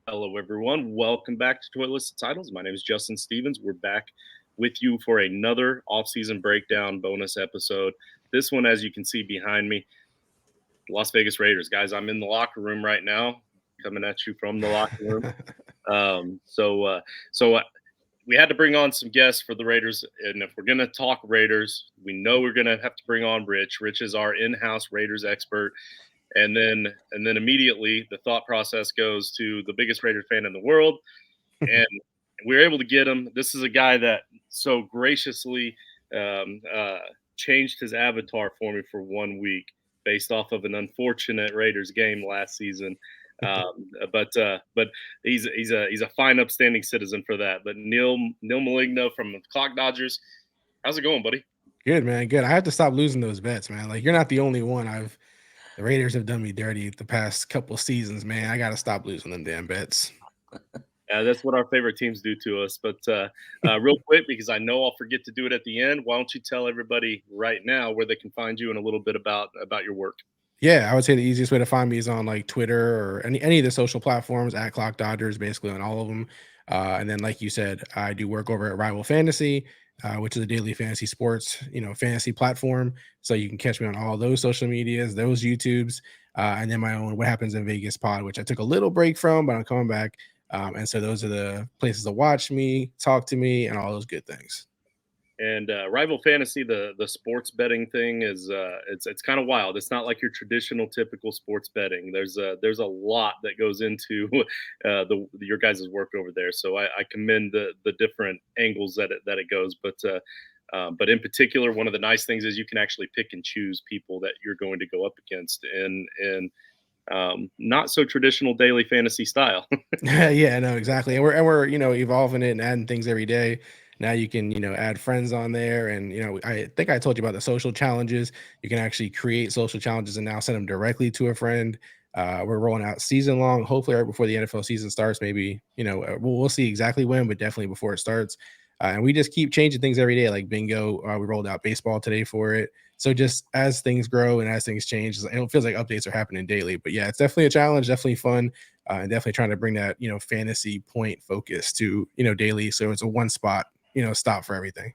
Hello, everyone. Welcome back to Toilet Titles. My name is Justin Stevens. We're back with you for another off-season breakdown bonus episode. This one, as you can see behind me, Las Vegas Raiders. Guys, I'm in the locker room right now, coming at you from the locker room. Um, so, uh, so we had to bring on some guests for the Raiders, and if we're going to talk Raiders, we know we're going to have to bring on Rich. Rich is our in-house Raiders expert. And then immediately the thought process goes to the biggest Raiders fan in the world, and we were able to get him. This is a guy that so graciously um, uh, changed his avatar for me for 1 week based off of an unfortunate Raiders game last season. But he's a fine, upstanding citizen for that. But Neal Maligno from the Clock Dodgers, how's it going, buddy? Good, man. Good. I have to stop losing those bets, man. Like you're not the only one. The Raiders have done me dirty the past couple seasons, man. I gotta stop losing them damn bets. That's what our favorite teams do to us. But real quick, because I know I'll forget to do it at the end, why don't you tell everybody right now where they can find you and a little bit about your work? Yeah, I would say the easiest way to find me is on like Twitter or any of the social platforms at Clock Dodgers, basically on all of them. And then, like you said, I do work over at Rival Fantasy, which is a daily fantasy sports, fantasy platform. So you can catch me on all those social medias, those YouTubes, and then my own What Happens in Vegas pod, which I took a little break from, but I'm coming back. And so those are the places to watch me, talk to me, and all those good things. And Rival Fantasy, the sports betting thing is it's kind of wild. It's not like your traditional typical sports betting. There's a lot that goes into your guys' work over there. So I commend the different angles that it goes. But in particular, one of the nice things is you can actually pick and choose people that you're going to go up against in not so traditional daily fantasy style. Yeah, no, exactly. And we're evolving it and adding things every day. Now you can add friends on there, and I think I told you about the social challenges. You can actually create social challenges and now send them directly to a friend. We're rolling out season long, hopefully right before the NFL season starts. Maybe we'll see exactly when, but definitely before it starts. And we just keep changing things every day, like bingo. We rolled out baseball today for it. So just as things grow and as things change, it feels like updates are happening daily. But yeah, it's definitely a challenge, definitely fun, and definitely trying to bring that fantasy point focus to daily. So it's a one spot stop for everything.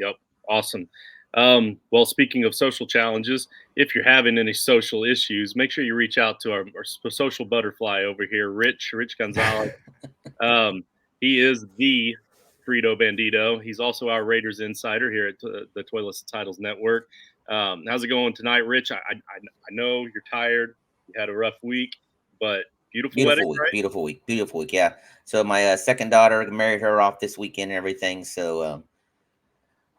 Yep. Awesome. Well, speaking of social challenges, if you're having any social issues, make sure you reach out to our social butterfly over here, Rich Gonzalez. Um, he is the Frito Bandito. He's also our Raiders insider here at the Toilets and Titles Network. How's it going tonight, Rich? I know you're tired. You had a rough week, but beautiful wedding, Beautiful week, right? beautiful week, beautiful week. Yeah. So my second daughter married her off this weekend and everything. So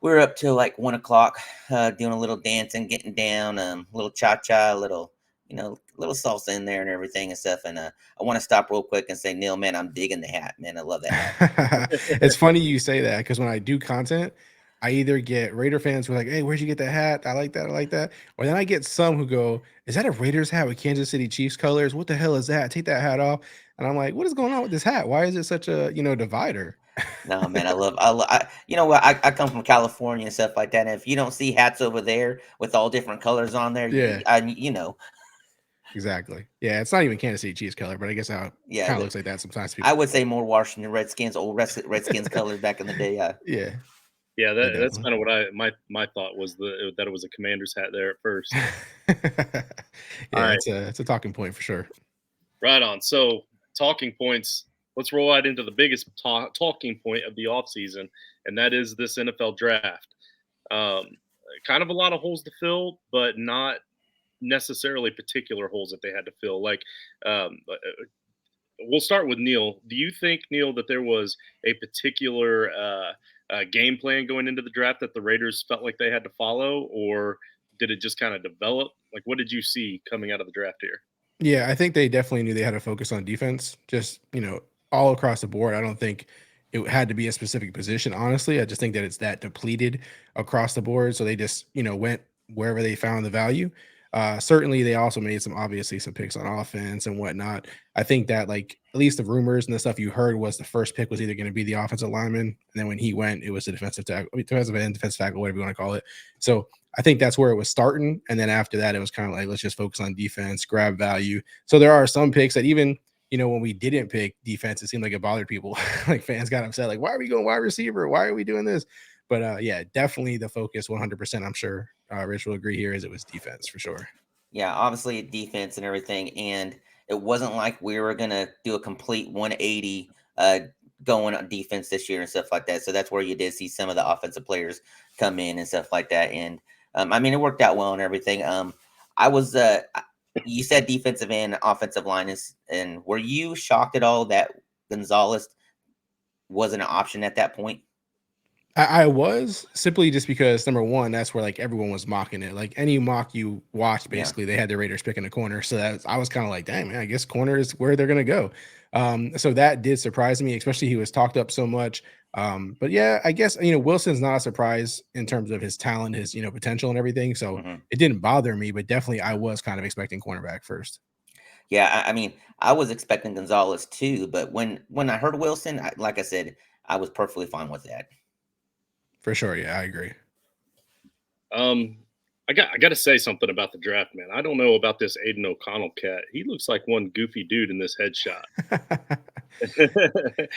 we're up till like 1 o'clock, doing a little dancing, getting down, a little cha cha, a little little salsa in there and everything and stuff. And I want to stop real quick and say, Neil, man, I'm digging the hat, man. I love that hat. It's funny you say that because when I do content, I either get Raider fans who are like, "Hey, where'd you get that hat? I like that. I like that." Or then I get some who go, "Is that a Raiders hat with Kansas City Chiefs colors? What the hell is that? Take that hat off." And I'm like, "What is going on with this hat? Why is it such a divider?" No, man, you know what? I come from California and stuff like that. And if you don't see hats over there with all different colors on there, Yeah, you know, exactly. Yeah, it's not even Kansas City Chiefs color, but I guess how it yeah, kind of looks like that sometimes to I people. would say more Washington Redskins, old Redskins colors back in the day. Yeah, Yeah, yeah, that's definitely. kind of what my thought was that it was a Commander's hat there at first. Yeah, All right. it's a talking point for sure. Right on. So, talking points. Let's roll right into the biggest talking point of the offseason, and that is this NFL draft. Um, kind of a lot of holes to fill, but not necessarily particular holes that they had to fill. We'll start with Neal. Do you think, Neal, that there was a particular game plan going into the draft that the Raiders felt like they had to follow, or did it just kind of develop? Like, what did you see coming out of the draft here? Yeah, I think they definitely knew they had to focus on defense, just, all across the board. I don't think it had to be a specific position, honestly. I just think that it's that depleted across the board. So they just, went wherever they found the value. Certainly, they also made obviously some picks on offense and whatnot. I think that, like, at least the rumors and the stuff you heard was the first pick was either going to be the offensive lineman. And then when he went, it was the defensive tackle, defensive end, defensive tackle, whatever you want to call it. So I think that's where it was starting. And then after that, it was kind of like, let's just focus on defense, grab value. So there are some picks that even, when we didn't pick defense, it seemed like it bothered people. Like fans got upset, like, why are we going wide receiver? Why are we doing this? But yeah, definitely the focus 100%. I'm sure Rich will agree here, is it was defense for sure. Yeah, obviously defense and everything, and it wasn't like we were gonna do a complete 180 going on defense this year and stuff like that. So that's where you did see some of the offensive players come in and stuff like that. And I mean, it worked out well and everything. I was you said defensive and offensive line and were you shocked at all that Gonzalez wasn't an option at that point? I was, simply just because number one, that's where like everyone was mocking it. Like any mock you watched, Yeah. basically they had the Raiders picking a corner. So I was kind of like, dang man, I guess corner is where they're gonna go. So that did surprise me, especially he was talked up so much. But yeah, I guess Wilson's not a surprise in terms of his talent, his potential and everything. So it didn't bother me, but definitely I was kind of expecting cornerback first. Yeah, I mean, I was expecting Gonzalez too, but when I heard Wilson, like I said, I was perfectly fine with that. For sure, yeah, I agree. I got to say something about the draft, man. I don't know about this Aiden O'Connell cat. He looks like one goofy dude in this headshot.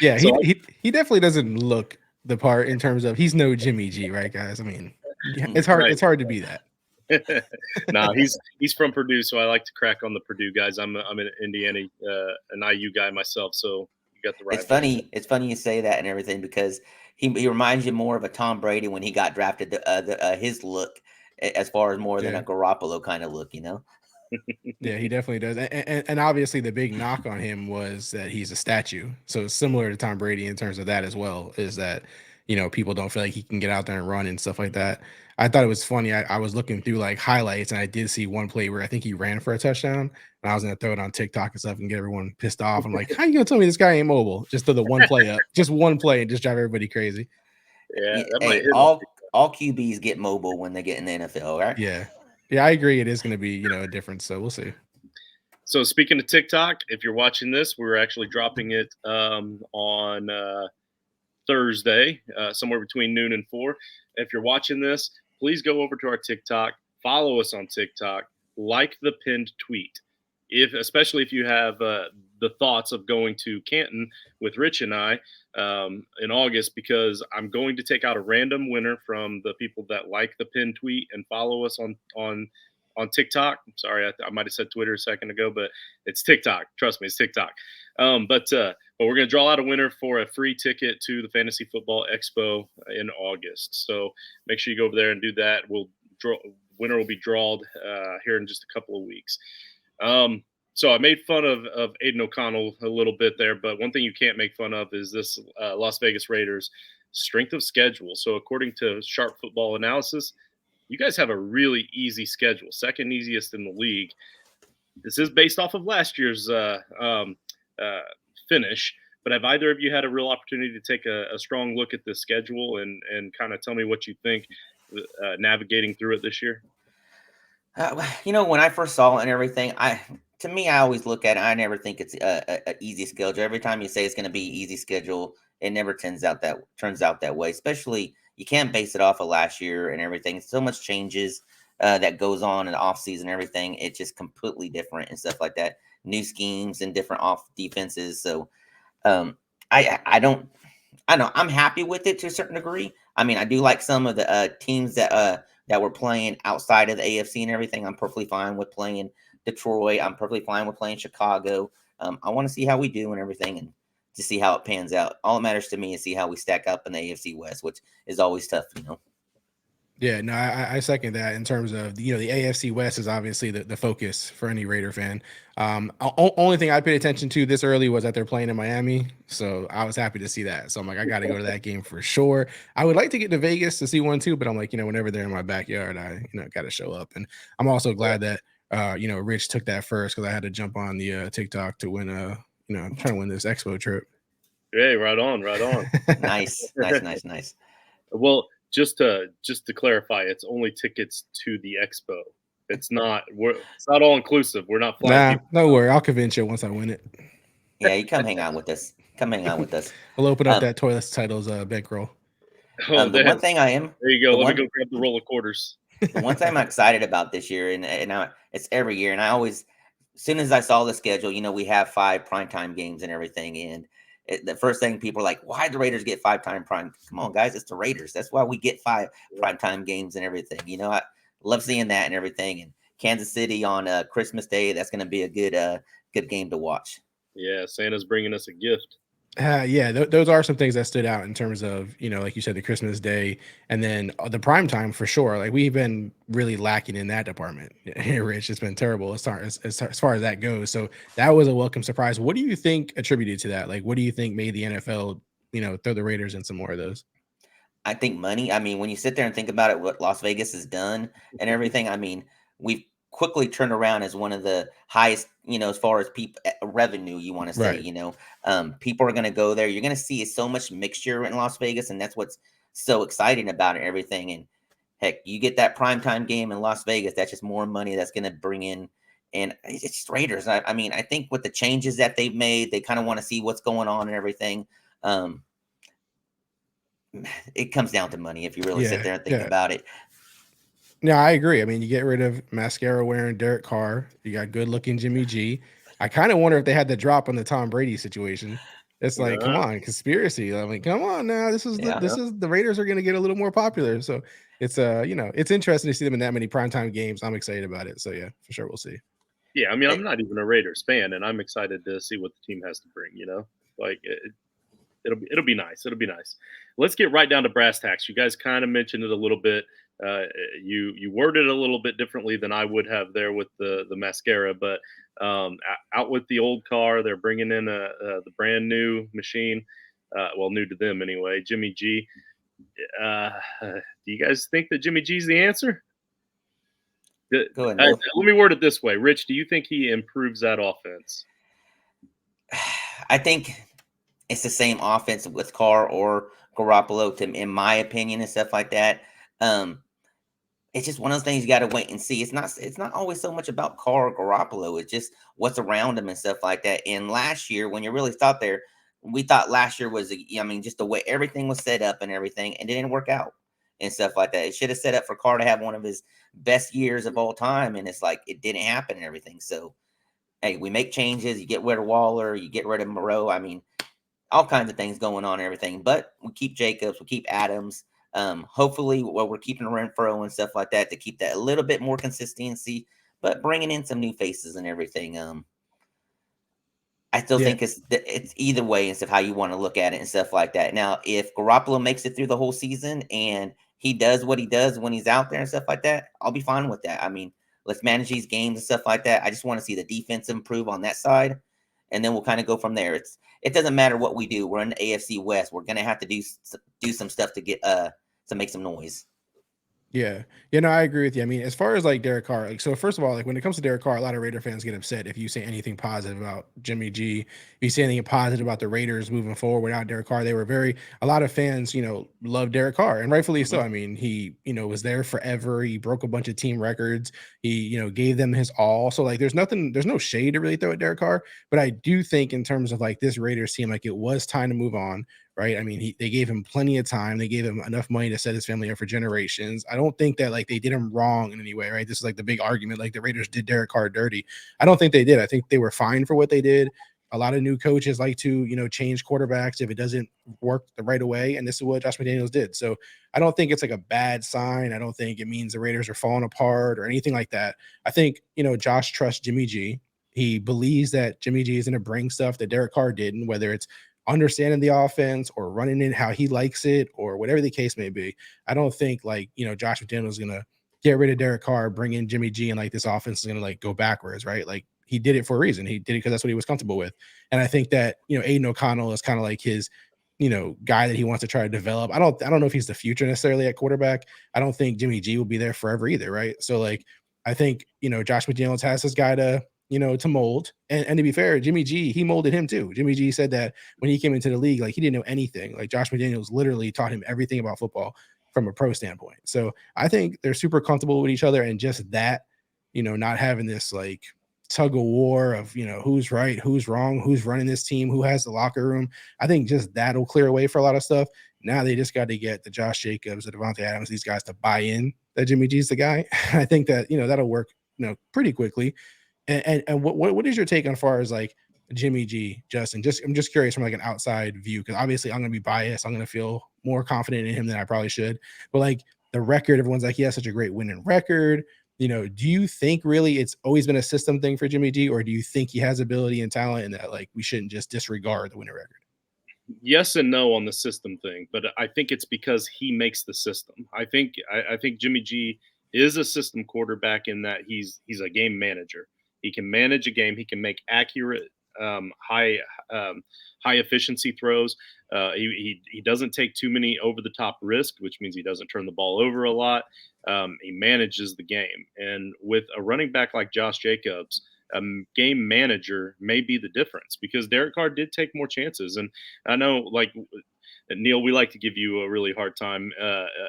Yeah, So he definitely doesn't look the part in terms of, he's no Jimmy G, right, guys? I mean, it's hard. Right. It's hard to be that. Nah, he's from Purdue, so I like to crack on the Purdue guys. I'm an Indiana, an IU guy myself, so you got the right. It's funny you say that and everything, because he reminds you more of a Tom Brady when he got drafted. His look, as far as more than a Garoppolo kind of look, Yeah, he definitely does. And obviously the big knock on him was that he's a statue. So it's similar to Tom Brady in terms of that as well, is that, people don't feel like he can get out there and run and stuff like that. I thought it was funny. I was looking through like highlights, and I did see one play where I think he ran for a touchdown, and I was going to throw it on TikTok and stuff and get everyone pissed off. I'm like, how you going to tell me this guy ain't mobile? Just throw the one play up, just one play, and just drive everybody crazy. Yeah, all QBs get mobile when they get in the NFL, right? Yeah, I agree. It is going to be, a difference. So we'll see. So speaking of TikTok, if you're watching this, we're actually dropping it on Thursday, somewhere between noon and 4. If you're watching this, please go over to our TikTok, follow us on TikTok, like the pinned tweet. Especially if you have the thoughts of going to Canton with Rich and I in August, because I'm going to take out a random winner from the people that like the pinned tweet and follow us on TikTok. I'm sorry, I might have said Twitter a second ago, but it's TikTok. Trust me, it's TikTok. But we're going to draw out a winner for a free ticket to the Fantasy Football Expo in August. So make sure you go over there and do that. Winner will be drawed here in just a couple of weeks. So I made fun of Aiden O'Connell a little bit there, but one thing you can't make fun of is this Las Vegas Raiders strength of schedule. So according to Sharp Football Analysis, you guys have a really easy schedule, second easiest in the league. This is based off of last year's finish, but have either of you had a real opportunity to take a strong look at this schedule and kind of tell me what you think navigating through it this year? When I first saw it and everything, I always look at it. I never think it's a easy schedule. Every time you say it's going to be easy schedule, it never turns out that way. Especially, you can't base it off of last year and everything. So much changes that goes on in the offseason and everything. It's just completely different and stuff like that. New schemes and different off defenses. So I don't know. I'm happy with it to a certain degree. I mean, I do like some of the teams that were playing outside of the AFC and everything. I'm perfectly fine with playing Detroit. I'm perfectly fine with playing Chicago. I want to see how we do and everything, and to see how it pans out. All that matters to me is see how we stack up in the AFC West, which is always tough, Yeah, no, I second that in terms of, the AFC West is obviously the focus for any Raider fan. Only thing I paid attention to this early was that they're playing in Miami. So I was happy to see that. So I'm like, I got to go to that game for sure. I would like to get to Vegas to see one too, but I'm like, whenever they're in my backyard, I, got to show up. And I'm also glad that, Rich took that first, because I had to jump on the TikTok to win, trying to win this expo trip. Hey, right on. Nice. Well, just to clarify, it's only tickets to the expo. It's not all inclusive. We're not flying. Nah, don't worry. I'll convince you once I win it. Yeah, you come hang out with us. We'll open up that Toilets Titles bankroll. The one thing I am. There you go. Let me go grab the roll of quarters. The one thing I'm excited about this year, and it's every year, and I always soon as I saw the schedule, we have 5 primetime games and everything. And the first thing people are like, why the Raiders get 5 time prime? Come on, guys, it's the Raiders. That's why we get 5 primetime games and everything. I love seeing that and everything. And Kansas City on Christmas Day, that's going to be a good game to watch. Yeah, Santa's bringing us a gift. Those are some things that stood out in terms of, like you said, the Christmas Day and then the prime time for sure. Like we've been really lacking in that department here, Rich. It's been terrible as far as that goes. So that was a welcome surprise. What do you think attributed to that? Like, what do you think made the NFL, throw the Raiders in some more of those? I think money. I mean, when you sit there and think about it, what Las Vegas has done and everything, I mean, we've quickly turned around as one of the highest, as far as people revenue, you want to say, Right. People are going to go there. You're going to see so much mixture in Las Vegas, and that's what's so exciting about it, everything. And heck, you get that primetime game in Las Vegas, that's just more money that's going to bring in. And it's just Raiders. I mean, I think with the changes that they've made, they kind of want to see what's going on and everything. It comes down to money if you really sit there and think about it. No, I agree. I mean, you get rid of mascara wearing Derek Carr. You got good looking Jimmy G. I kind of wonder if they had the drop on the Tom Brady situation. It's like, come on, conspiracy. I mean, come on now. This is the Raiders are going to get a little more popular. So it's it's interesting to see them in that many primetime games. I'm excited about it. So yeah, for sure, we'll see. Yeah, I mean, I'm not even a Raiders fan, and I'm excited to see what the team has to bring. Like it'll be nice. It'll be nice. Let's get right down to brass tacks. You guys kind of mentioned it a little bit. You worded it a little bit differently than I would have there with the mascara, but out with the old car, they're bringing in the brand new machine. Well, new to them anyway. Jimmy G. Do you guys think that Jimmy G's the answer? Go ahead. Let me word it this way. Rich, do you think he improves that offense? I think it's the same offense with Carr or Garoppolo, in my opinion, and stuff like that. It's just one of those things you got to wait and see. It's not always so much about Carr or Garoppolo. It's just what's around them and stuff like that. And last year, when you really thought there, we thought last year was, just the way everything was set up and everything, and it didn't work out and stuff like that. It should have set up for Carr to have one of his best years of all time, and it's like it didn't happen and everything. So, hey, we make changes. You get rid of Waller, you get rid of Moreau. I mean, all kinds of things going on and everything. But we keep Jacobs, we keep Adams. Hopefully, we're keeping Renfro and stuff like that to keep that a little bit more consistency, but bringing in some new faces and everything. I still think it's either way and stuff how you want to look at it and stuff like that. Now, if Garoppolo makes it through the whole season and he does what he does when he's out there and stuff like that, I'll be fine with that. I mean, let's manage these games and stuff like that. I just want to see the defense improve on that side, and then we'll kind of go from there. It doesn't matter what we do. We're in the AFC West. We're gonna have to do some stuff to get to make some noise. Yeah. I agree with you. I mean, as far as like Derek Carr, so first of all, like when it comes to Derek Carr, a lot of Raider fans get upset if you say anything positive about Jimmy G. If you say anything positive about the Raiders moving forward without Derek Carr, a lot of fans, love Derek Carr, and rightfully so. I mean, he, was there forever. He broke a bunch of team records. He, gave them his all. So like, there's no shade to really throw at Derek Carr, but I do think in terms of like this Raiders team, like it was time to move on. Right. I mean, they gave him plenty of time. They gave him enough money to set his family up for generations. I don't think that like they did him wrong in any way. Right. This is like the big argument, like the Raiders did Derek Carr dirty. I don't think they did. I think they were fine for what they did. A lot of new coaches like to, change quarterbacks if it doesn't work the right away. And this is what Josh McDaniels did. So I don't think it's like a bad sign. I don't think it means the Raiders are falling apart or anything like that. I think, Josh trusts Jimmy G. He believes that Jimmy G is going to bring stuff that Derek Carr didn't, whether it's understanding the offense or running it how he likes it or whatever the case may be. I don't think like, Josh McDaniels is going to get rid of Derek Carr, bring in Jimmy G, and like this offense is going to like go backwards, right? Like he did it for a reason. He did it because that's what he was comfortable with. And I think that, Aiden O'Connell is kind of like his, guy that he wants to try to develop. I don't know if he's the future necessarily at quarterback. I don't think Jimmy G will be there forever either, right? So like, I think, Josh McDaniels has this guy to mold. And to be fair, Jimmy G, he molded him too. Jimmy G said that when he came into the league, like he didn't know anything. Like Josh McDaniels literally taught him everything about football from a pro standpoint. So I think they're super comfortable with each other, and just that, not having this like tug of war of, who's right, who's wrong, who's running this team, who has the locker room. I think just that'll clear away for a lot of stuff. Now they just got to get the Josh Jacobs, the Devontae Adams, these guys to buy in that Jimmy G's the guy. I think that, that'll work, pretty quickly. And what is your take on far as like Jimmy G, Justin? I'm just curious from like an outside view, because obviously I'm gonna be biased. I'm gonna feel more confident in him than I probably should. But like the record, everyone's like, he has such a great winning record. Do you think really it's always been a system thing for Jimmy G, or do you think he has ability and talent and that like we shouldn't just disregard the winning record? Yes and no on the system thing, but I think it's because he makes the system. I think Jimmy G is a system quarterback in that he's a game manager. He can manage a game. He can make accurate, high um, high efficiency throws. He doesn't take too many over the top risks, which means he doesn't turn the ball over a lot. He manages the game, and with a running back like Josh Jacobs, a game manager may be the difference, because Derek Carr did take more chances. And I know, like, Neal, we like to give you a really hard time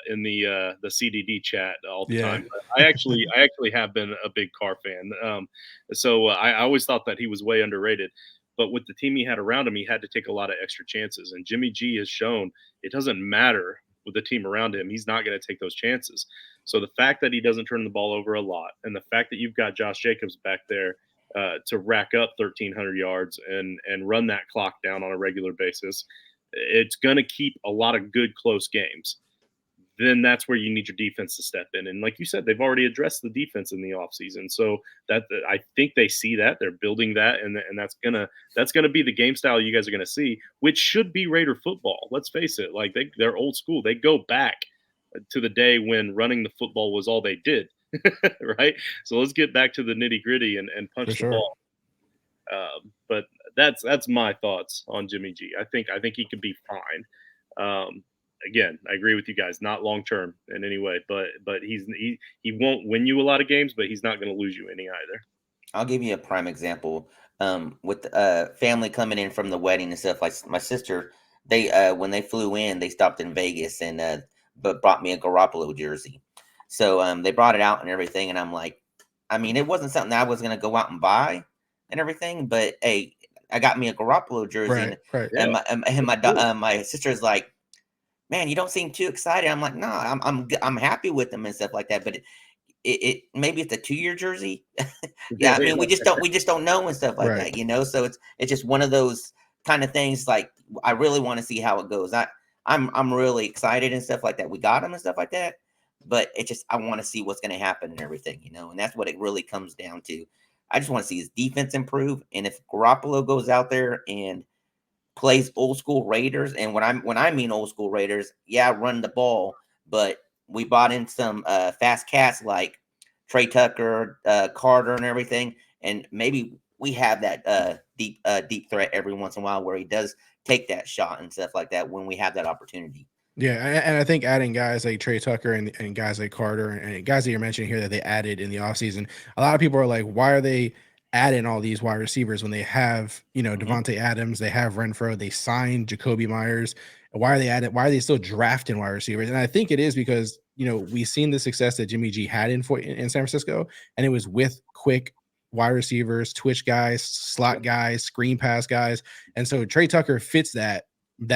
in the CDD chat all the time. But I actually have been a big Carr fan, so I always thought that he was way underrated. But with the team he had around him, he had to take a lot of extra chances. And Jimmy G has shown it doesn't matter with the team around him; he's not going to take those chances. So the fact that he doesn't turn the ball over a lot, and the fact that you've got Josh Jacobs back there to rack up 1,300 yards and run that clock down on a regular basis, it's going to keep a lot of good close games. Then that's where you need your defense to step in. And like you said, they've already addressed the defense in the offseason. So that I think they see that, they're building that, and that's gonna be the game style you guys are gonna see, which should be Raider football. Let's face it, like they're old school. They go back to the day when running the football was all they did. Right? So let's get back to the nitty gritty and punch the ball. But that's my thoughts on Jimmy G. I think he could be fine. Again, I agree with you guys. Not long term in any way, but he won't win you a lot of games, but he's not going to lose you any either. I'll give you a prime example. With family coming in from the wedding and stuff, like my sister, they when they flew in, they stopped in Vegas and but brought me a Garoppolo jersey. So they brought it out and everything, and I'm like, I mean, it wasn't something I was gonna go out and buy and everything, but hey, I got me a Garoppolo jersey, right. And my sister's like, man, you don't seem too excited. I'm like, no, I'm happy with them and stuff like that, but it maybe it's a 2-year jersry. Yeah, I mean, we just don't know and stuff like that, So it's just one of those kind of things. Like, I really want to see how it goes. I'm really excited and stuff like that. We got him and stuff like that, but it just, I want to see what's going to happen and everything, and that's what it really comes down to. I just want to see his defense improve, and if Garoppolo goes out there and plays old school Raiders, and when I mean old school Raiders, yeah, run the ball, but we bought in some fast cats like Trey Tucker, Carter, and everything, and maybe we have that deep threat every once in a while where he does take that shot and stuff like that when we have that opportunity. Yeah, and I think adding guys like Trey Tucker and guys like Carter and guys that you're mentioning here that they added in the offseason, a lot of people are like, why are they adding all these wide receivers when they have, Devontae Adams, they have Renfro, they signed Jacoby Myers. Why are they still drafting wide receivers? And I think it is because, we've seen the success that Jimmy G had in San Francisco, and it was with quick wide receivers, twitch guys, slot guys, screen pass guys. And so Trey Tucker fits that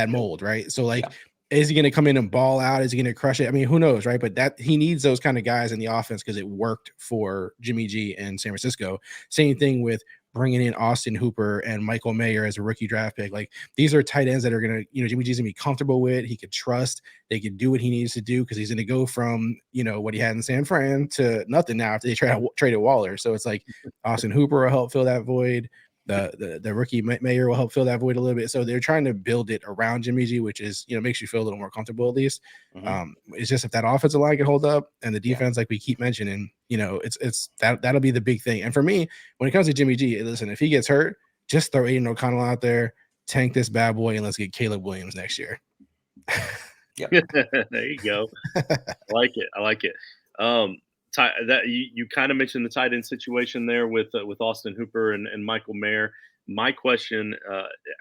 mold, right? So like, is he going to come in and ball out? Is he going to crush it? I mean, who knows, right? But that he needs those kind of guys in the offense because it worked for Jimmy G in San Francisco. Same thing with bringing in Austin Hooper and Michael Mayer as a rookie draft pick. Like, these are tight ends that are going to, Jimmy G's going to be comfortable with. He could trust. They could do what he needs to do because he's going to go from, what he had in San Fran to nothing now after they traded Waller. So it's like Austin Hooper will help fill that void. The rookie Mayer will help fill that void a little bit. So they're trying to build it around Jimmy G, which is, makes you feel a little more comfortable at least. It's just if that offensive line can hold up and the defense, like we keep mentioning, it's that'll be the big thing. And for me, when it comes to Jimmy G, listen, if he gets hurt, just throw Aiden O'Connell out there, tank this bad boy, and let's get Caleb Williams next year. There you go. I like it. That you kind of mentioned the tight end situation there with Austin Hooper and Michael Mayer. My question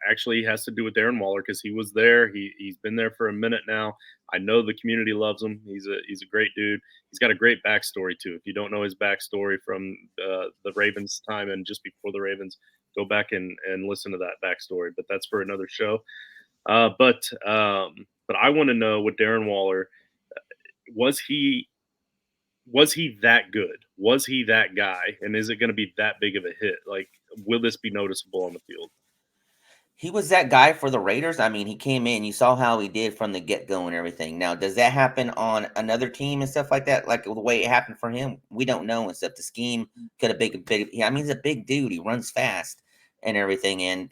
actually has to do with Darren Waller because he was there. He's been there for a minute now. I know the community loves him. He's a great dude. He's got a great backstory too. If you don't know his backstory from the Ravens time and just before the Ravens, go back and listen to that backstory. But that's for another show. But I want to know with Darren Waller, was he was he that good? Was he that guy? And is it going to be that big of a hit? Like, will this be noticeable on the field? He was that guy for the Raiders. I mean, he came in, you saw how he did from the get-go and everything. Now, does that happen on another team and stuff like that? Like the way it happened for him? We don't know and stuff. The scheme could have big. I mean, he's a big dude. He runs fast and everything. And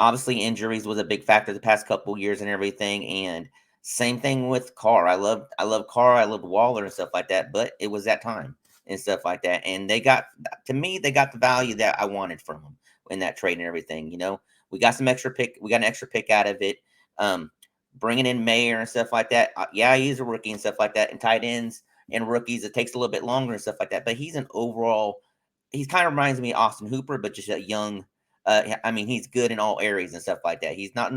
obviously injuries was a big factor the past couple years and everything. And same thing with Carr. I love Carr. I love Waller and stuff like that. But it was that time and stuff like that. And they got the value that I wanted from them in that trade and everything. You know, we got some extra pick. We got an extra pick out of it. Bringing in Mayer and stuff like that. Yeah, he's a rookie and stuff like that. And tight ends and rookies, it takes a little bit longer and stuff like that. But he's an overall. He's kind of reminds me of Austin Hooper, but just a young. I mean, he's good in all areas and stuff like that. He's not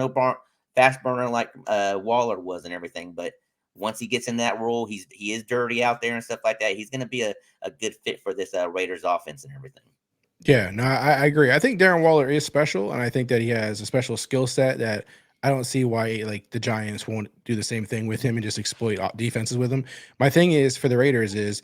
fast burner like Waller was and everything. But once he gets in that role, he is dirty out there and stuff like that. He's going to be a good fit for this Raiders offense and everything. Yeah, no, I agree. I think Darren Waller is special, and I think that he has a special skill set that I don't see why like the Giants won't do the same thing with him and just exploit defenses with him. My thing is for the Raiders is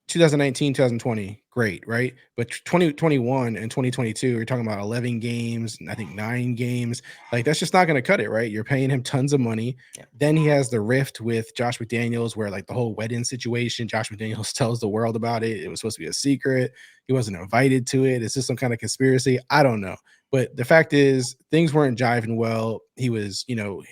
2019, 2020, great, right? But 2021 and 2022, you're talking about 11 games, I think 9 games. Like, that's just not going to cut it, right? You're paying him tons of money. Yeah. Then he has the rift with Josh McDaniels, where like the whole wedding situation, Josh McDaniels tells the world about it. It was supposed to be a secret. He wasn't invited to it. Is this some kind of conspiracy? I don't know. But the fact is, things weren't jiving well. He was,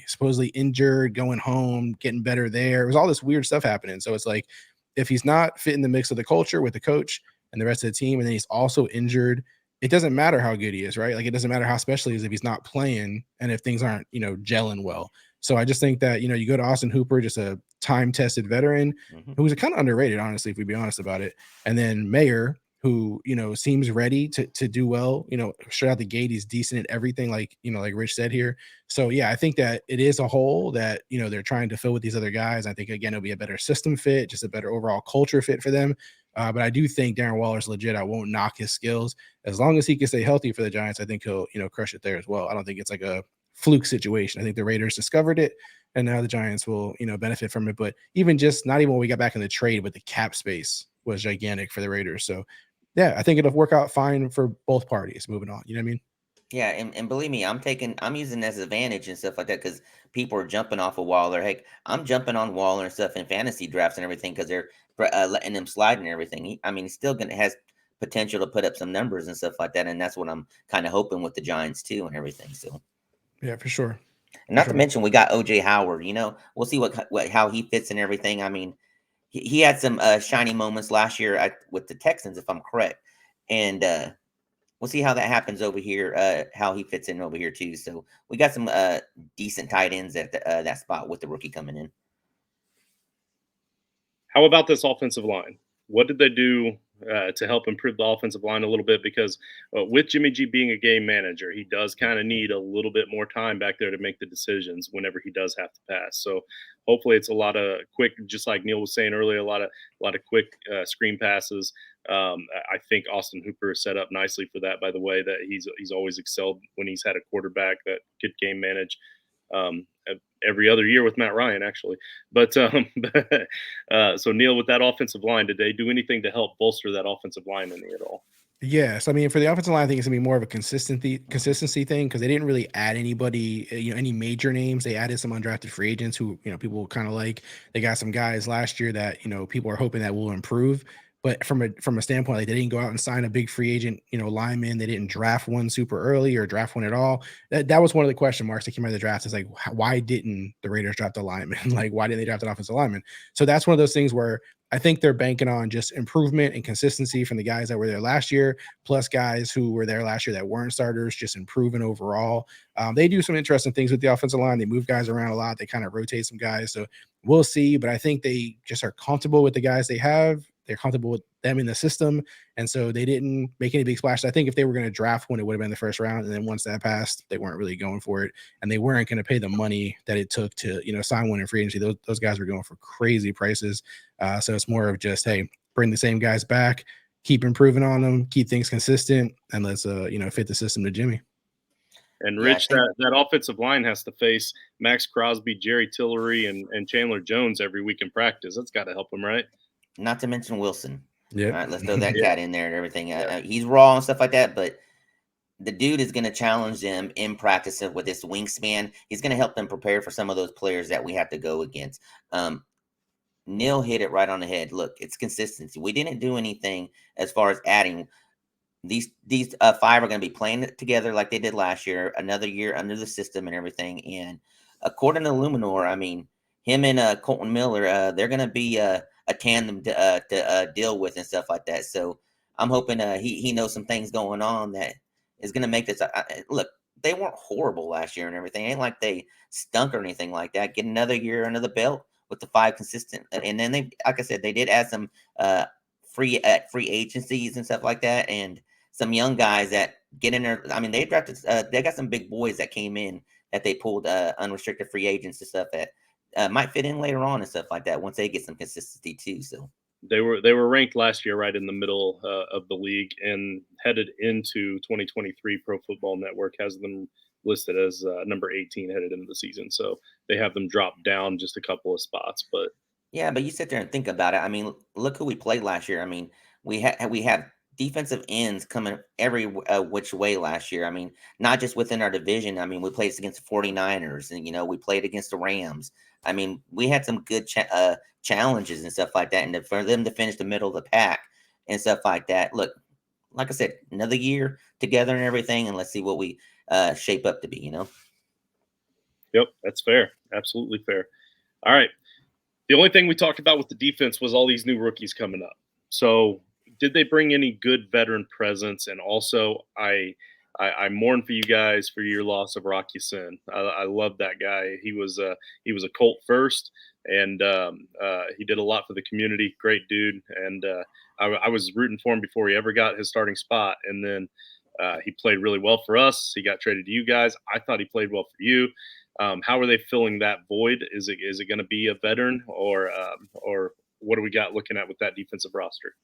supposedly injured, going home, getting better there. It was all this weird stuff happening. So it's like, if he's not fitting the mix of the culture with the coach and the rest of the team, and then he's also injured, it doesn't matter how good he is, right? Like, it doesn't matter how special he is if he's not playing and if things aren't, gelling well. So I just think that, you go to Austin Hooper, just a time-tested veteran who's kind of underrated, honestly, if we be honest about it. And then Mayer, who, seems ready to do well, straight out the gate, he's decent at everything, like Rich said here. So yeah, I think that it is a hole that, they're trying to fill with these other guys. I think, again, it'll be a better system fit, just a better overall culture fit for them. But I do think Darren Waller's legit. I won't knock his skills. As long as he can stay healthy for the Giants, I think he'll, crush it there as well. I don't think it's like a fluke situation. I think the Raiders discovered it, and now the Giants will, benefit from it. But even just not even when we got back in the trade, but the cap space was gigantic for the Raiders. So yeah, I think it'll work out fine for both parties moving on. You know what I mean? Yeah, and believe me, I'm using this as advantage and stuff like that because people are jumping off of Waller. Heck, I'm jumping on Waller and stuff in fantasy drafts and everything because they're letting him slide and everything. He's still has potential to put up some numbers and stuff like that, and that's what I'm kind of hoping with the Giants too and everything. So yeah, for sure. And not to mention we got OJ Howard. We'll see how he fits and everything. I mean, he had some shiny moments last year with the Texans, if I'm correct, and we'll see how that happens over here, how he fits in over here too. So we got some decent tight ends at that spot with the rookie coming in. How about this offensive line? What did they do to help improve the offensive line a little bit? Because with Jimmy G being a game manager, he does kind of need a little bit more time back there to make the decisions whenever he does have to pass. So hopefully it's a lot of quick, just like Neal was saying earlier, a lot of quick screen passes. I think Austin Hooper is set up nicely for that, by the way, that he's always excelled when he's had a quarterback that could game manage. Every other year with Matt Ryan, actually. But so Neal, with that offensive line, did they do anything to help bolster that offensive line any at all? Yes, I mean, for the offensive line, I think it's gonna be more of a consistency thing because they didn't really add anybody, any major names. They added some undrafted free agents who, people kind of like. They got some guys last year that people are hoping that will improve. But from a standpoint, like, they didn't go out and sign a big free agent, lineman. They didn't draft one super early or draft one at all. That was one of the question marks that came out of the draft. Is like, why didn't the Raiders draft a lineman? Like, why didn't they draft an offensive lineman? So that's one of those things where I think they're banking on just improvement and consistency from the guys that were there last year, plus guys who were there last year that weren't starters, just improving overall. They do some interesting things with the offensive line. They move guys around a lot. They kind of rotate some guys. So we'll see. But I think they just are comfortable with the guys they have. They're comfortable with them in the system. And so they didn't make any big splashes. I think if they were going to draft one, it would have been the first round. And then once that passed, they weren't really going for it. And they weren't going to pay the money that it took to, sign one in free agency. Those guys were going for crazy prices. So it's more of just, hey, bring the same guys back, keep improving on them, keep things consistent, and let's, fit the system to Jimmy. And Rich, that offensive line has to face Max Crosby, Jerry Tillery, and Chandler Jones every week in practice. That's got to help them, right? Not to mention Wilson. Yep. All right, let's throw that cat in there and everything. He's raw and stuff like that, but the dude is going to challenge them in practice with his wingspan. He's going to help them prepare for some of those players that we have to go against. Neal hit it right on the head. Look, it's consistency. We didn't do anything as far as adding. These five are going to be playing together like they did last year, another year under the system and everything. And according to Luminor, I mean, him and Colton Miller, they're going to be a tandem to deal with and stuff like that. So I'm hoping he knows some things going on that is going to make this. Look, they weren't horrible last year and everything. It ain't like they stunk or anything like that. Get another year under the belt with the five consistent. And then they, like I said, they did add some free agencies and stuff like that, and some young guys that get in there. I mean, they drafted. They got some big boys that came in that they pulled unrestricted free agents and stuff that might fit in later on and stuff like that once they get some consistency too. So they were ranked last year right in the middle of the league, and headed into 2023. Pro Football Network has them listed as number 18 headed into the season. So they have them drop down just a couple of spots. But yeah, but you sit there and think about it. I mean, look who we played last year. I mean, we had defensive ends coming every which way last year. I mean, not just within our division. I mean, we played against the 49ers, and we played against the Rams. I mean, we had some good challenges and stuff like that, and for them to finish the middle of the pack and stuff like that. Look, like I said, another year together and everything, and let's see what we shape up to be. Yep, that's fair. Absolutely fair. All right. The only thing we talked about with the defense was all these new rookies coming up. So did they bring any good veteran presence? And also, I mourn for you guys for your loss of Rocky Sin. I love that guy. He was a Colt first, and he did a lot for the community. Great dude. And I was rooting for him before he ever got his starting spot. And then he played really well for us. He got traded to you guys. I thought he played well for you. How are they filling that void? Is it going to be a veteran, or what do we got looking at with that defensive roster?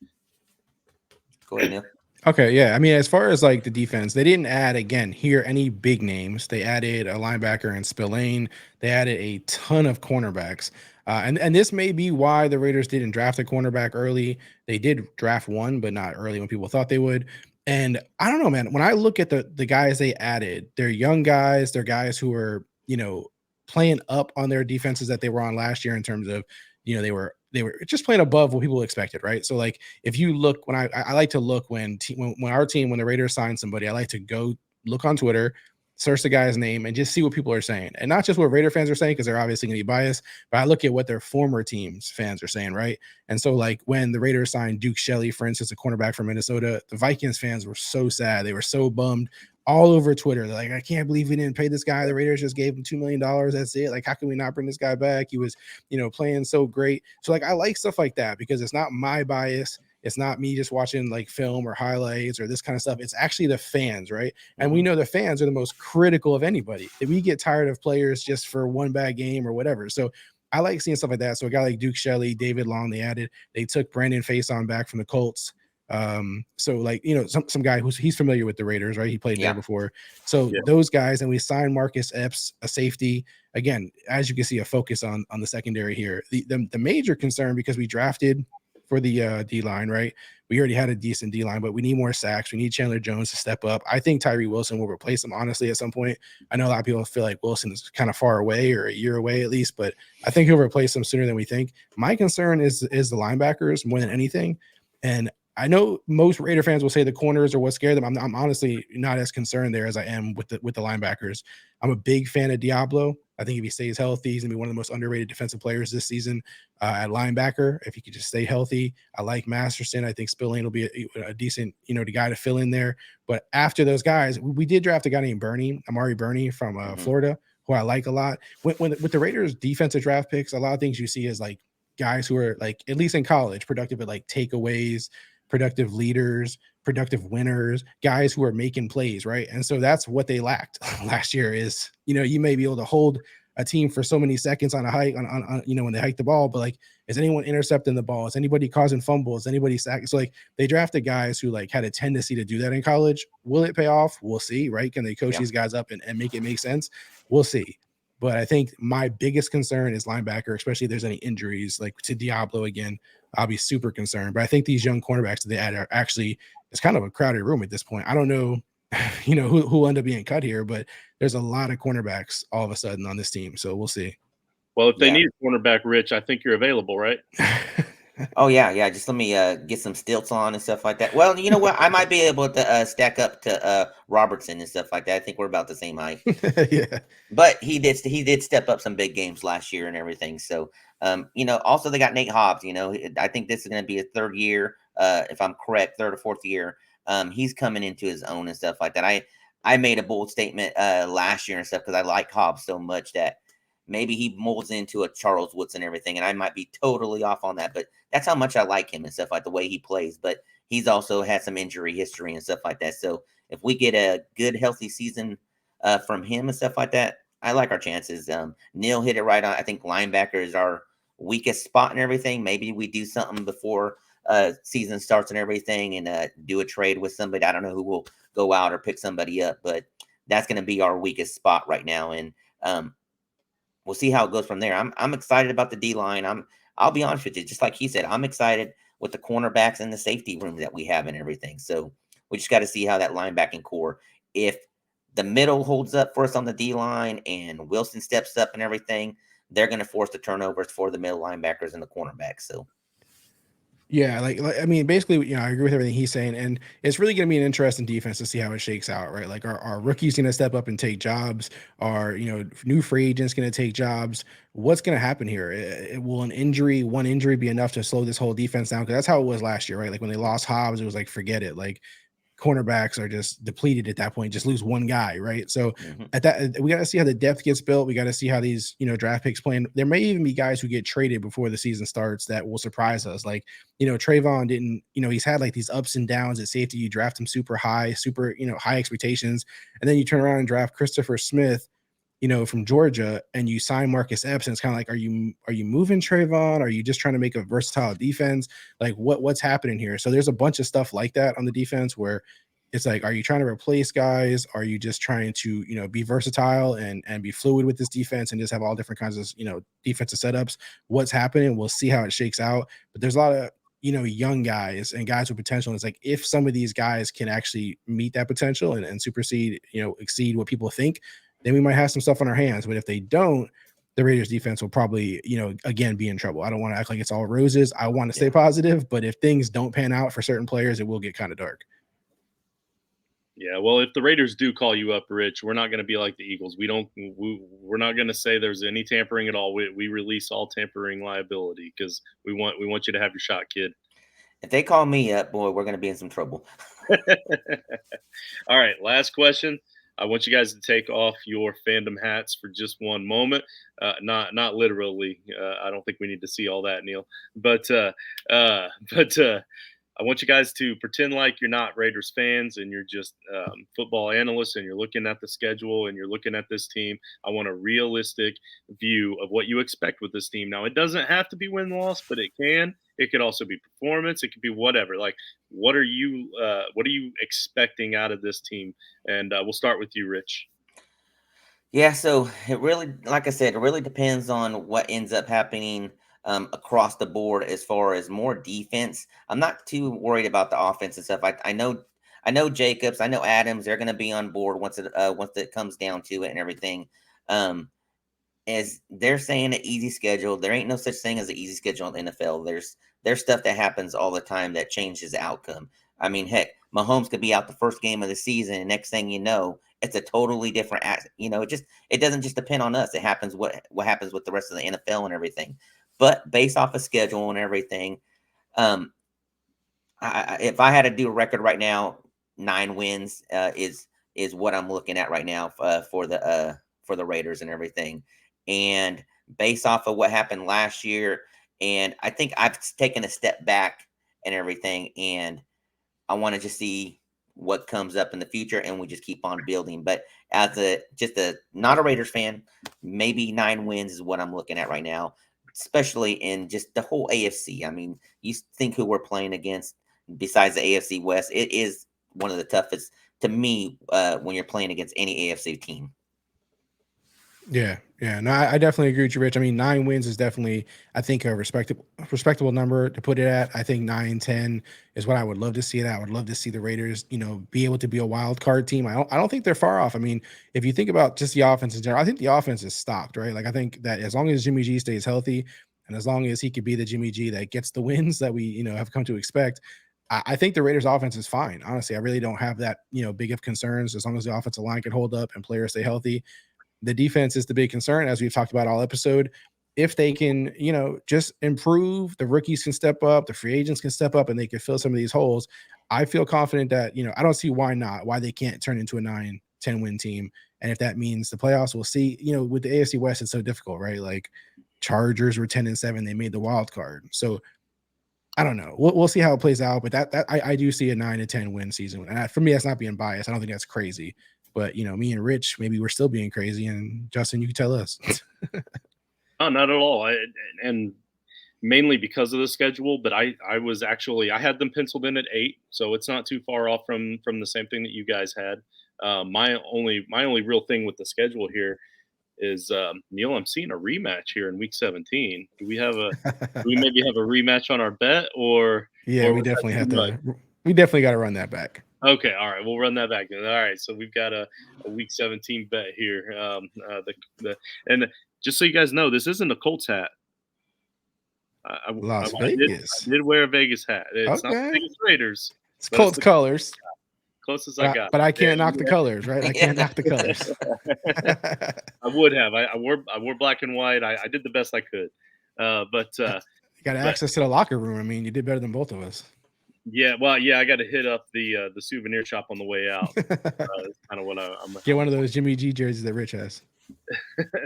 Go ahead, Neal. Okay, yeah. I mean, as far as like the defense, they didn't add any big names. They added a linebacker in Spillane. They added a ton of cornerbacks, and this may be why the Raiders didn't draft a cornerback early. They did draft one, but not early when people thought they would. And I don't know, man. When I look at the guys they added, they're young guys. They're guys who are playing up on their defenses that they were on last year in terms of they were just playing above what people expected, right? So like if you look, when I like to look when the Raiders sign somebody, I like to go look on Twitter, search the guy's name, and just see what people are saying, and not just what Raider fans are saying because they're obviously going to be biased, but I look at what their former teams fans are saying, right? And so like when the Raiders signed Duke Shelley, for instance, a cornerback from Minnesota, the Vikings fans were so sad, they were so bummed. All over Twitter, they're like, I can't believe we didn't pay this guy. The Raiders just gave him $2 million. That's it. Like, how can we not bring this guy back? He was, playing so great. So, like, I like stuff like that because it's not my bias. It's not me just watching like film or highlights or this kind of stuff. It's actually the fans, right? And we know the fans are the most critical of anybody. If we get tired of players just for one bad game or whatever. So I like seeing stuff like that. So a guy like Duke Shelley, David Long, they took Brandon Faison back from the Colts. So like some guy he's familiar with the Raiders, right? He played there before. So those guys, and we signed Marcus Epps, a safety. Again, as you can see, a focus on the secondary here. The major concern, because we drafted for the D line, right? We already had a decent D line, but we need more sacks. We need Chandler Jones to step up. I think Tyree Wilson will replace him, honestly, at some point. I know a lot of people feel like Wilson is kind of far away, or a year away at least, but I think he'll replace him sooner than we think. My concern is the linebackers more than anything. And I know most Raider fans will say the corners are what scare them. I'm honestly not as concerned there as I am with the linebackers. I'm a big fan of Diablo. I think if he stays healthy, he's gonna be one of the most underrated defensive players this season at linebacker. If he could just stay healthy, I like Masterson. I think Spillane will be a decent, the guy to fill in there. But after those guys, we did draft a guy named Amari Burney from Florida, who I like a lot. With the Raiders defensive draft picks, a lot of things you see is like guys who are like, at least in college, productive at like takeaways, productive leaders, productive winners, guys who are making plays, right? And so that's what they lacked last year is, you may be able to hold a team for so many seconds on a hike on when they hike the ball, but like, is anyone intercepting the ball? Is anybody causing fumbles? Anybody sacking? So like they drafted guys who like had a tendency to do that in college. Will it pay off? We'll see, right? Can they coach these guys up and make it make sense? We'll see. But I think my biggest concern is linebacker, especially if there's any injuries like to Diablo again. I'll be super concerned. But I think these young cornerbacks that they add are actually, it's kind of a crowded room at this point. I don't know, who end up being cut here, but there's a lot of cornerbacks all of a sudden on this team. So we'll see. Well, if they need a cornerback, Rich, I think you're available, right? Oh yeah. Just let me get some stilts on and stuff like that. Well, you know what? I might be able to stack up to Robertson and stuff like that. I think we're about the same height. Yeah. But he did step up some big games last year and everything. So also they got Nate Hobbs. I think this is going to be a third year, if I'm correct, third or fourth year. He's coming into his own and stuff like that. I made a bold statement last year and stuff because I like Hobbs so much that maybe he molds into a Charles Woods and everything, and I might be totally off on that, but that's how much I like him and stuff, like the way he plays. But he's also had some injury history and stuff like that. So if we get a good, healthy season from him and stuff like that, I like our chances. Neal hit it right on. I think linebacker is our weakest spot and everything. Maybe we do something before season starts and everything, and do a trade with somebody. I don't know who will go out or pick somebody up, but that's going to be our weakest spot right now. And we'll see how it goes from there. I'm excited about the D line. I'll be honest with you, just like he said, I'm excited with the cornerbacks and the safety room that we have and everything. So we just got to see how that linebacking core, if the middle holds up for us on the D line and Wilson steps up and everything, they're going to force the turnovers for the middle linebackers and the cornerbacks. So. Yeah, I mean, basically, I agree with everything he's saying, and it's really going to be an interesting defense to see how it shakes out, right? Like, are rookies going to step up and take jobs? Are new free agents going to take jobs? What's going to happen here? Will one injury be enough to slow this whole defense down? Because that's how it was last year, right? Like when they lost Hobbs, it was like forget it. Like cornerbacks are just depleted at that point. Just lose one guy, right? So at that, we got to see how the depth gets built. We got to see how these draft picks playing. There may even be guys who get traded before the season starts that will surprise us. Like Trayvon didn't. He's had like these ups and downs at safety. You draft him super high, high expectations, and then you turn around and draft Christopher Smith, from Georgia, and you sign Marcus Epps, and it's kind of like, are you moving Trayvon? Are you just trying to make a versatile defense? Like what's happening here? So there's a bunch of stuff like that on the defense where it's like, are you trying to replace guys? Are you just trying to, be versatile and be fluid with this defense and just have all different kinds of, defensive setups? What's happening? We'll see how it shakes out. But there's a lot of, young guys and guys with potential. And it's like, if some of these guys can actually meet that potential and supersede, exceed what people think, then we might have some stuff on our hands. But if they don't, the Raiders defense will probably, again, be in trouble. I don't want to act like it's all roses. I want to stay positive, but if things don't pan out for certain players, it will get kind of dark. Yeah, well, if the Raiders do call you up, Rich, we're not going to be like the Eagles. We're not going to say there's any tampering at all. We release all tampering liability because we want you to have your shot, kid. If they call me up, boy, we're going to be in some trouble. All right, last question. I want you guys to take off your fandom hats for just one moment. Not literally. I don't think we need to see all that, Neal. But I want you guys to pretend like you're not Raiders fans and you're just football analysts and you're looking at the schedule and you're looking at this team. I want a realistic view of what you expect with this team. Now, it doesn't have to be win-loss, but it can. It could also be performance. It could be whatever. Like, what are you expecting out of this team? And we'll start with you, Rich. Yeah, so it really, like I said, it really depends on what ends up happening across the board as far as more defense. I'm not too worried about the offense and stuff. I know Jacobs, I know Adams. They're going to be on board once it comes down to it and everything. As they're saying, an easy schedule. There ain't no such thing as an easy schedule in the NFL. There's stuff that happens all the time that changes the outcome. I mean, heck, Mahomes could be out the first game of the season, and next thing you know, it's a totally different. It doesn't just depend on us. It happens what happens with the rest of the NFL and everything. But based off of schedule and everything, if I had to do a record right now, 9 wins is what I'm looking at right now for the Raiders and everything. And based off of what happened last year, and I think I've taken a step back and everything, and I want to just see what comes up in the future, and we just keep on building. But as not a Raiders fan, maybe 9 wins is what I'm looking at right now, especially in just the whole AFC. I mean, you think who we're playing against besides the AFC West, it is one of the toughest to me when you're playing against any AFC team. Yeah. No, I definitely agree with you, Rich. I mean, 9 wins is definitely, I think, a respectable number to put it at. I think 9-10 is what I would love to see. That I would love to see the Raiders, be able to be a wild card team. I don't think they're far off. I mean, if you think about just the offense in general, I think the offense is stocked, right? Like I think that as long as Jimmy G stays healthy and as long as he could be the Jimmy G that gets the wins that we, have come to expect, I think the Raiders offense is fine. Honestly, I really don't have that, big of concerns as long as the offensive line can hold up and players stay healthy. The defense is the big concern, as we've talked about all episode. If they can, just improve, the rookies can step up, the free agents can step up, and they can fill some of these holes. I feel confident that, I don't see why they can't turn into a 9-10 win team. And if that means the playoffs, we'll see. With the AFC West, it's so difficult, right? Like Chargers were 10-7, they made the wild card. So I don't know. We'll see how it plays out, but that I do see a 9-10 win season. And for me, that's not being biased. I don't think that's crazy. But me and Rich, maybe we're still being crazy. And Justin, you can tell us. Oh, not at all. And mainly because of the schedule. But I had them penciled in at 8, so it's not too far off from the same thing that you guys had. My only real thing with the schedule here is Neal. I'm seeing a rematch here in Week 17. Do we maybe have a rematch on our bet, or yeah, or we was that definitely too have much? to. We definitely got to run that back. Okay, all right, we'll run that back then. All right, so we've got a Week 17 bet here. And just so you guys know, this isn't a Colts hat. Las I Vegas. did wear a Vegas hat. It's not the Okay. Vegas Raiders, It's but it's Colts the colors. closest I got. But I can't knock the Yeah. colors, right? I can't knock the colors. I would have. I wore black and white. I did the best I could. But You got access to the locker room. I mean, you did better than both of us. yeah, well, yeah, I got to hit up the souvenir shop on the way out. That's kind of what I'm. Get one of those Jimmy G jerseys that Rich has.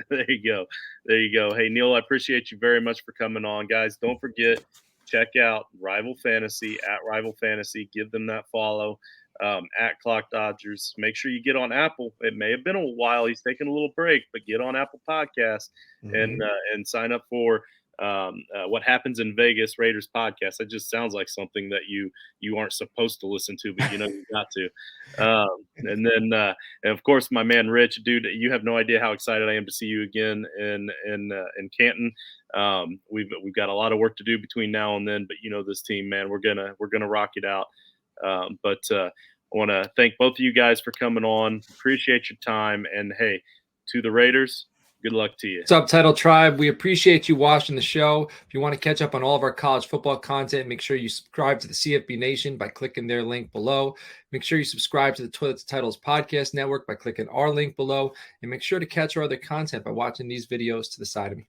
There you go. There you go. Hey, Neal, I appreciate you very much for coming on. Guys, don't forget, check out Rival Fantasy at Rival Fantasy. Give them that follow at Clock Dodgers. Make sure you get on Apple. It may have been a while. He's taking a little break, but get on Apple Podcasts and sign up for What Happens in Vegas Raiders podcast. That just sounds like something that you aren't supposed to listen to, but you got to. And then and of course, my man Rich, dude, you have no idea how excited I am to see you again in Canton. We've got a lot of work to do between now and then, but this team, man, we're gonna rock it out. But I want to thank both of you guys for coming on. Appreciate your time, and hey, to the Raiders, good luck to you. What's up, Title Tribe? We appreciate you watching the show. If you want to catch up on all of our college football content, make sure you subscribe to the CFB Nation by clicking their link below. Make sure you subscribe to the Toilets Titles Podcast Network by clicking our link below. And make sure to catch our other content by watching these videos to the side of me.